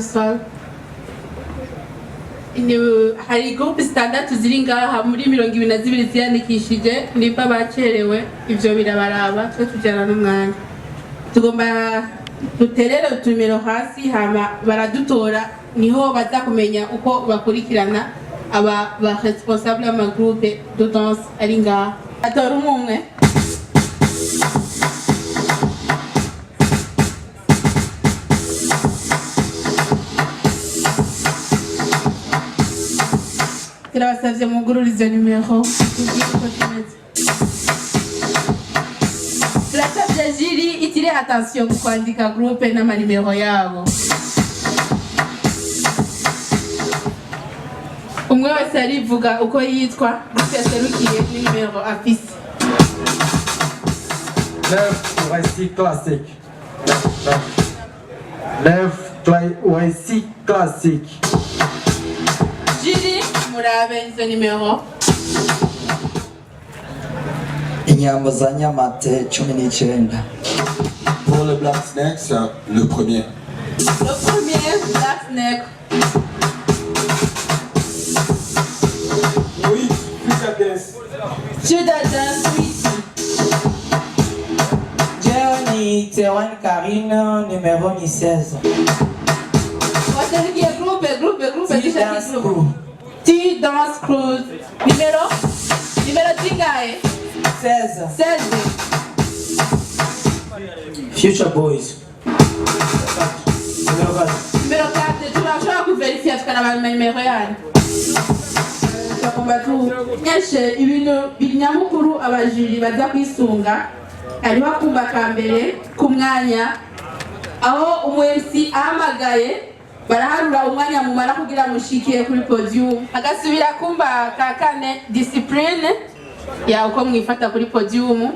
sol. Hari groupe standard ziri ngaha muri 22 ziyandikishije niba bacerewe ivyo birabaraba twe tujana n'umwanya tugomba duterere utumero hasi hama baradutora niho bazakumenya uko bakurikirana aba ba responsable ama groupe de danse ari ngaha atora umwe Turabasavye mugururize numero turasavye jiri itire attention mu kwandika groupe n'ama numero yabo umwe wese arivuga uko yitwa yaserukiye numero afise Voici classique. Voici classique. Jiri murabe izo numero Inyambo za Nyamate 19. Pour le Black Snakes, le premier. Le premier Black Snake. Oui, Future Dance. Future Dance, oui. Johnny Tewan Karine numéro 16. Waseruki ya groupe T-Dance Crew. Numero tingae 16. Future Boys. Numero 4, tunashobora kuverifia tukaraba numero yani. Nyeshe ibintu binyamukuru abajiri baza kwisunga ariho kumba kambere ku mwanya aho umwemsi ahamagaye baraharura umwanya mumara kugira mushikiye kuri podium agasubira kumba ka kane discipline ya uko mwifata kuri podium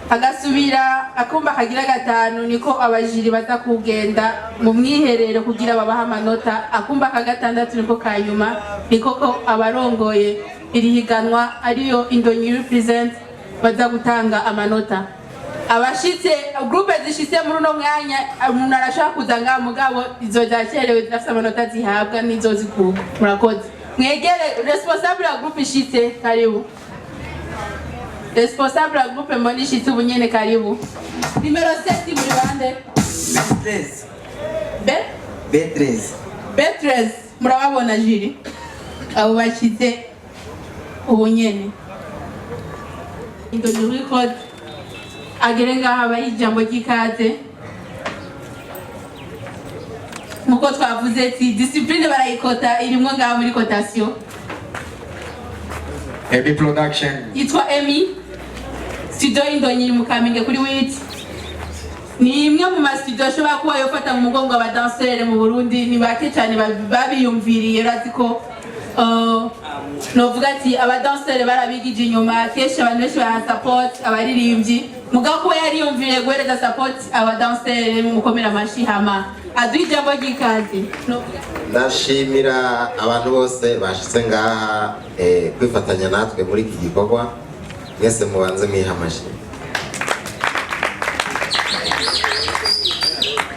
agasubira akumba kagira gatanu niko abajiri baza kugenda mu mwiherero kugira babaha amanota akumba ka gatandatu niko kanyuma niko ko abarongoye irihiganwa ariyo Indonyi represent baza gutanga amanota abashitse groupe zishitse muri no mwanya umuntu arashaka kuzanga mugabo izo zacerewe zafite amanota zihabwa nizo zikuga murakoze mwegere responsable ya groupe ishitse karibu responsable ya groupe mboni ishitse ubunyene karibu numero 7 muri bande B13 murababona jiri abo bashitse ubunyene Indonyi record agere ngaha abaha ijambo ry'ikaze nkuko twavuze ati discipline barayikota irimwo ngaha muri cotation Heavy Production. yitwa Emi studio Indonyi mu Kamenge kuri witi ni imwe mu ma studio ashobora kuba yofata mu mugongo aba danseur mu Burundi ni bake cyane babiyumviriye raziko novuga ati aba danseur barabigije inyuma kesha abantu benshi ba support abaririmbyi mugabo ko yari yumviriye guhereza support aba danseur mu mukomera amashi hama aduha ijambo ry'ikaze ndashimira abantu bose bashitse ngaha kwifatanya natwe muri iki gikorwa mwese mubanze mwiha amashi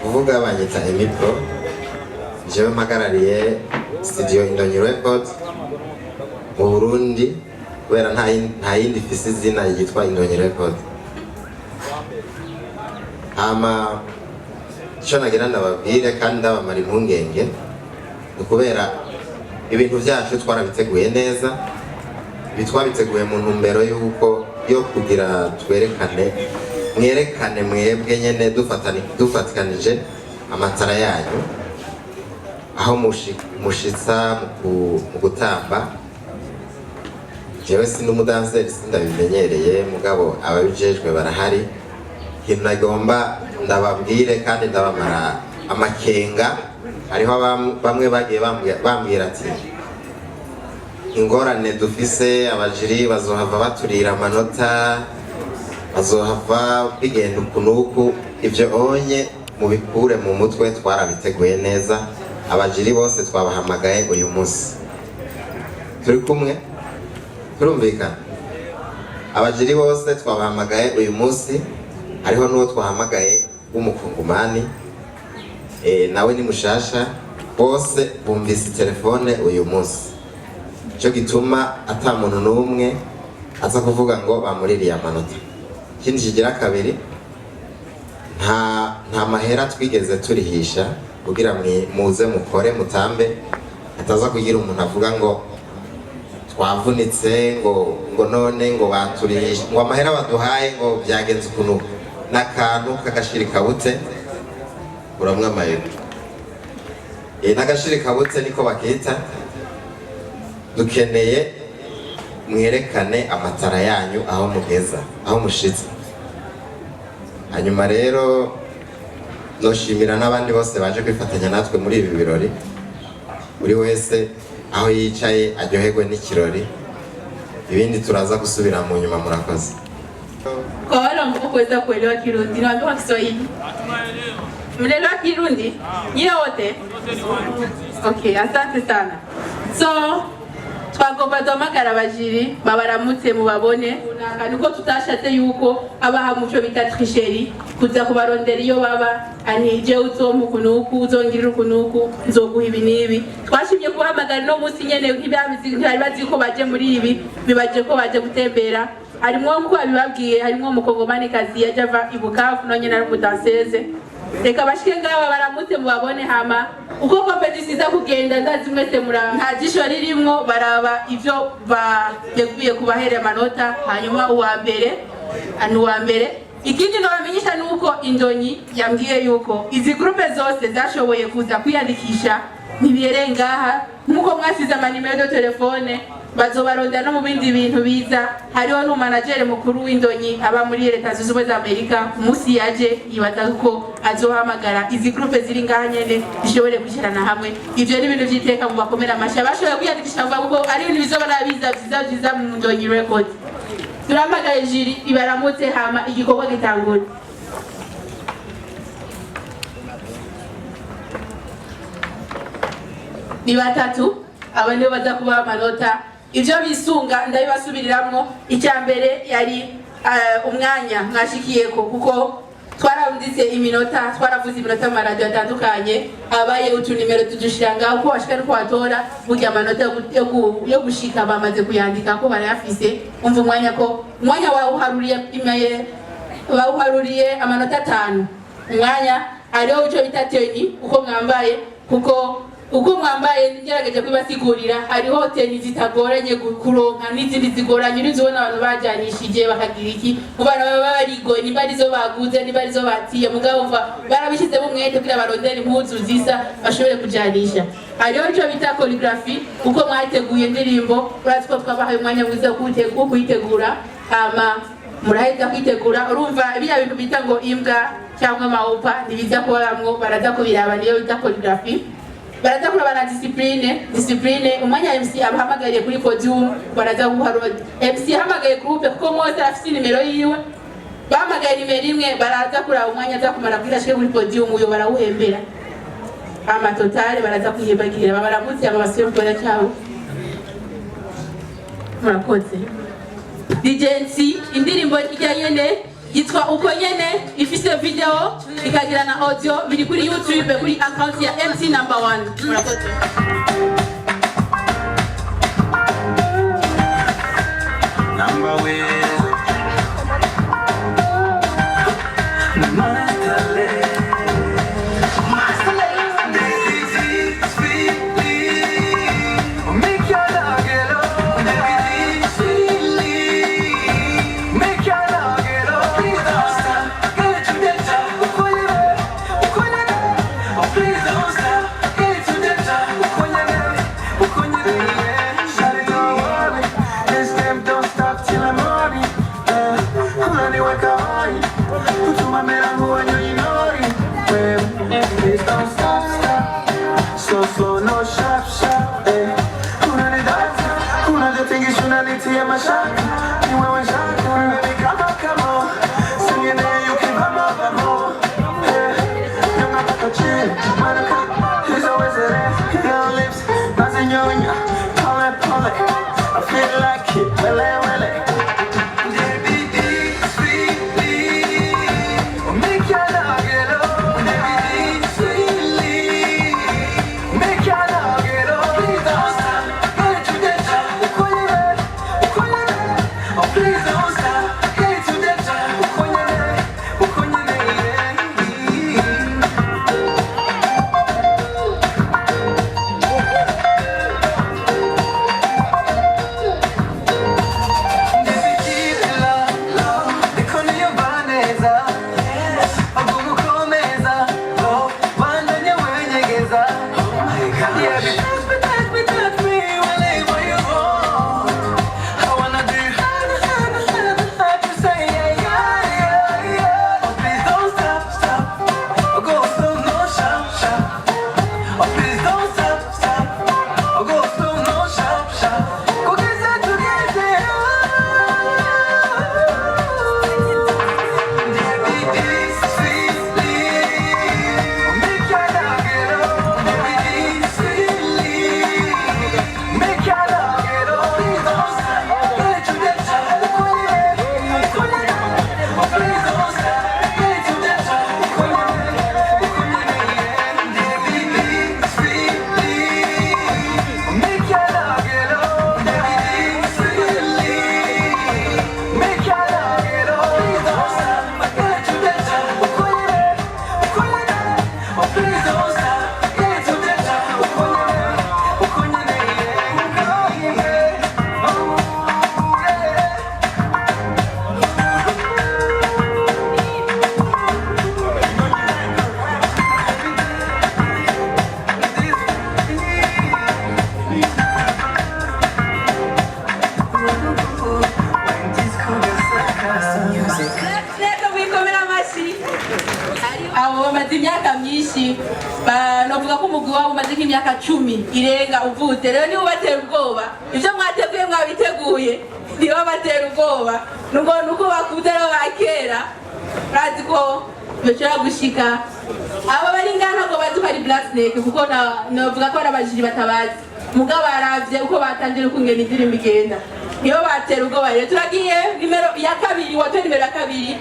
uvuga banyita Emipro jewe mpagarariye studio Indonyi Record mu Burundi kubera nta yindi ifise izina yitwa Indonyi Record ama icyo nagira ndababwire kandi ndabamara impungenge ni kubera ibintu byacu twarabiteguye neza bitwabiteguye mu ntumbero y'uko yo kugira mwerekane mwebwe nyene dufatikanije amatara yanyu aho mushitsa mu gutamba jewe si n'umudanseri sindabimenyereye mugabo ababijejwe barahari ikintu nagomba ndababwire kandi ndabamara amakenga hariho bamwe bagiye bambwira ati ingorane dufise abajiri bazohava baturira amanota bazohava bigenda ukunuku ibyo onye mubikure mu mutwe twarabiteguye neza abajiri bose twabahamagaye uyu munsi turi kumwe turumvikana abajiri bose twabahamagaye uyu munsi hariho n'uwo twahamagaye w'umukungumani nawe ni mushasha bose bumvise telefone uyu munsi, cyo gituma ata muntu n'umwe aza kuvuga ngo bamuririye amanota. Ikindi kigira kabiri, nta mahera twigeze turihisha kugira muze mukore mutambe, ataza kugira umuntu avuga ngo twavunitse ngo none ngo baturihisha ngo amahera baduhaye ngo byagenze ukuntu, n'akantu k'agashirikabutse uramwe amayero. N'agashirikabutse niko bakita. Dukeneye mwerekane amatara yanyu aho mugeza, aho mushitse. Hanyuma rero noshimira n'abandi bose baje kwifatanya natwe muri ibi birori, buri wese aho yicaye aryoherwe n'ikirori, ibindi turaza gusubira mu nyuma. Murakoze. Kwa wale ambao kuweza kuelewa Kirundi, naambiwa Kiswahili. Mnaelewa Kirundi? Nyie wote? Okay, asante sana. So, twagomba duhamagara abajiri babaramutse mubabone, nuko tutashatse yuko abaha muco bita tricherie kuza kubarondera iyo baba, ani je uzompa ukunuku uzongirira ukunuku nzoguha ibi n'ibi. Twashimye kubahamagara no munsi nyene ntibari bazi ko baje muri ibi, bibaje ko baje gutembera. Harimwo nko abibabwiye, harimwo umukongomanikazi yaje ava i Bukavu no nyene ari umudanseze. Reka bashike ngaba baramutse mubabone, hama uko competition iza kugenda ndazi mwese nta jisho ririmwo, baraba ivyo bateguye kubahere amanota, hanyuma uwa mbere. Ikindi nabamenyesha nuko Indonyi yambwiye yuko izi groupe zose zashoboye kuza kwiyandikisha ntibirengaha, nkuko mwasize amanimero de telefone bazobaronda no mu bindi bintu biza. Hariho n'umanager mukuru w'Indonyi aba muri Leta Zunze Ubumwe za Amerika, umunsi yaje yibaza ko azohamagara izi groupe ziri ngaha nyene zishobore gushyirana hamwe. Ivyo ni ibintu vyiteka mu bakomera amasha bashoboye kwiyandikisha kuko ari ibintu bizobara biza mu Ndonyi Record. Turamagaye jiri ibaramutse, hama igikorwa gitangura. Ni batatu abandi baza kuba amanota. Ivyo bisunga ndabibasubiriramwo. Icyambere yari umwanya mwashikiyeko, kuko twaranditse iminota, twaravuze iminota mu radio atandukanye, abaye utunimero tudushiranga uko bashika no kwatora, burya amanota yo gushika bamaze kuyandika ko barayafise. Umva umwanya wawuharuriye amanota 5. Umwanya ariho uco bita teni uko mwambaye, kuko uko mwambaye ngerageje kubasigurira, hariho teni zitagoranye kuronka n'izindi zigoranye. Nizobona abantu bajyanishije bakagira iki, ubana baba barigoye, niba arizo baguze niba arizo batiye, mugabo barabishize mu mwete kugira barondera impuzu zisa bashobore kujanisha. Hariho ico bita choreography, uko mwateguye indirimbo, urazi ko twabahaye umwanya mwiza wo kuyitegura, hama muraheza kwitegura. Urumva biya bintu bita ngo imbwa cyangwa maopa nibiza kubaramwo, baraza kubiraba niyo bita choreography. Baraza kurabana discipline. Umwanya MC abahamagariye kuri podium, baraza guharura MC hamagaye groupe kuko mose afite nimero yiwe, bahamagaye nimero 1, baraza kuraba umwanya aza kumara kwirashike kuri podium, uyo barawuhembera ama total, baraza kuyibagira babaramutse abasore kwa cyabo. Murakoze. DJ indirimbo ijyanye yitwa uko nyene, ifise video ikagira na audio, biri kuri YouTube kuri account ya MC number 1. Murakoze. Number 1. Sweetly, umaze imyaka myinshi novuga ko umugwi wabo umaze nk'imyaka 10 irenga uvutse rero niba ubatera ubwoba ivyo mwateguye mwabiteguye niba batera ubwoba nuko bakuze rero bakera urazi ko bashobora gushika aba bari ngaha ntabwo bazi ko ari Black Snake kuko novuga ko ari abajiri batabazi mugabo baravye uko batangira ukungena indirimbo igenda niyo batera ubwoba rero turagiye nimero ya kabiri wato nimero ya kabiri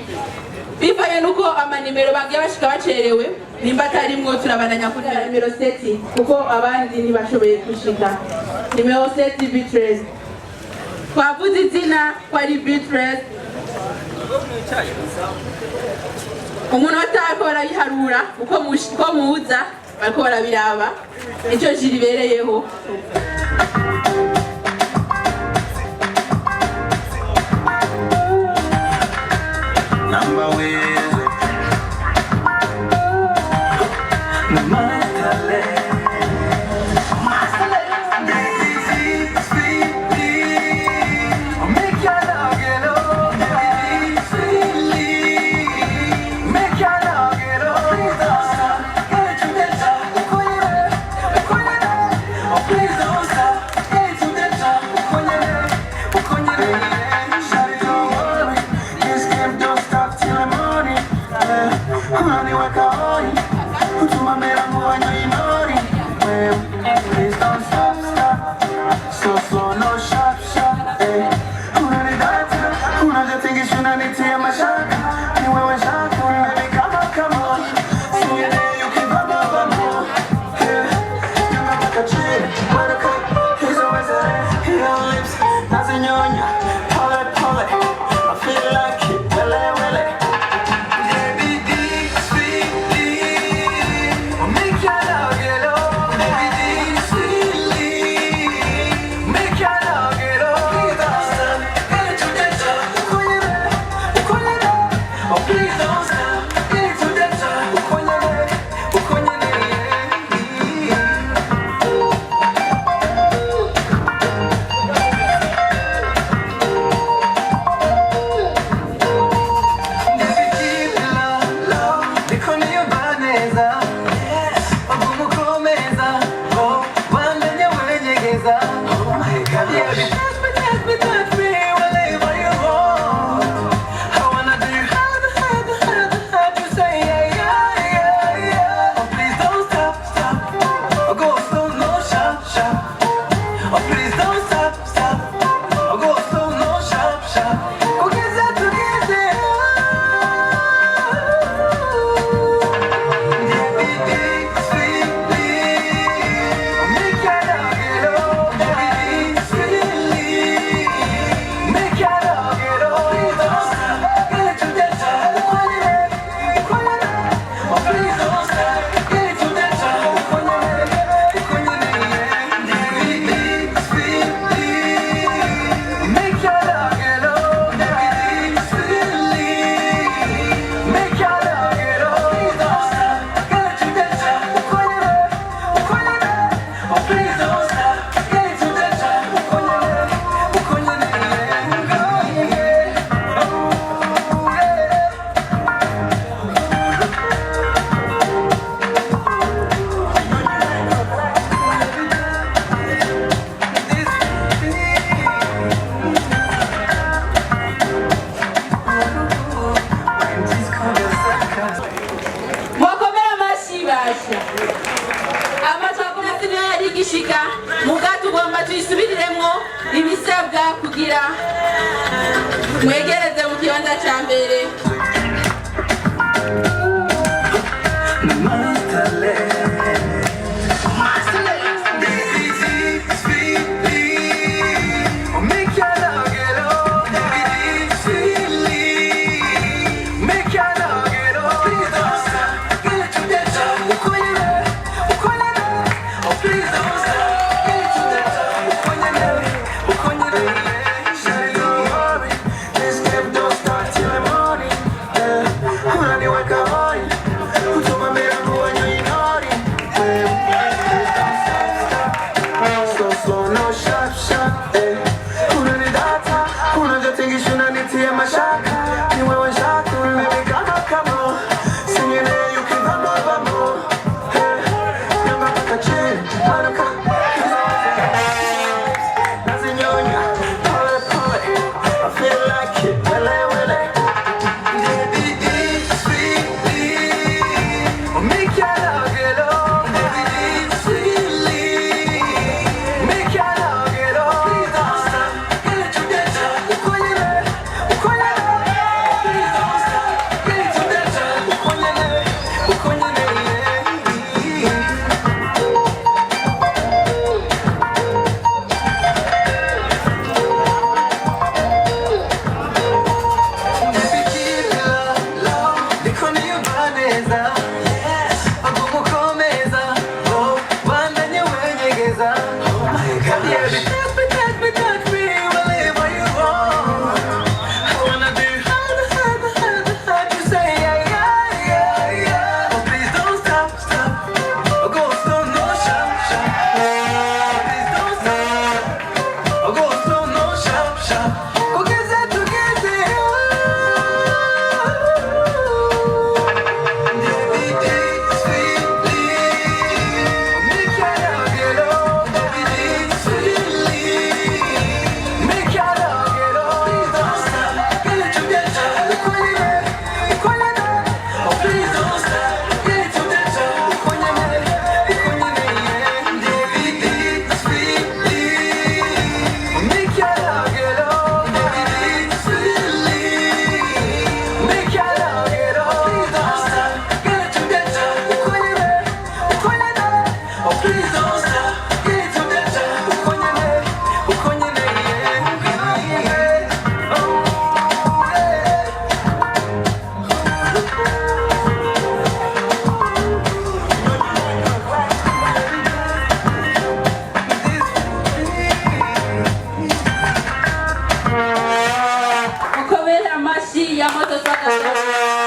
bivaye nuko amanimero bagiye bashika bacerewe nimba atarimwo turabandanya kuri nimero 7 kuko abandi ntibashoboye gushika nimero 7 Beatrice twavuze izina ko ari Beatrice umuntu batako barayiharura uko muza bariko barabiraba ico jiribereyeho Number one. kugira mwegereze mu kibanza cya mbere. ya moto twakasha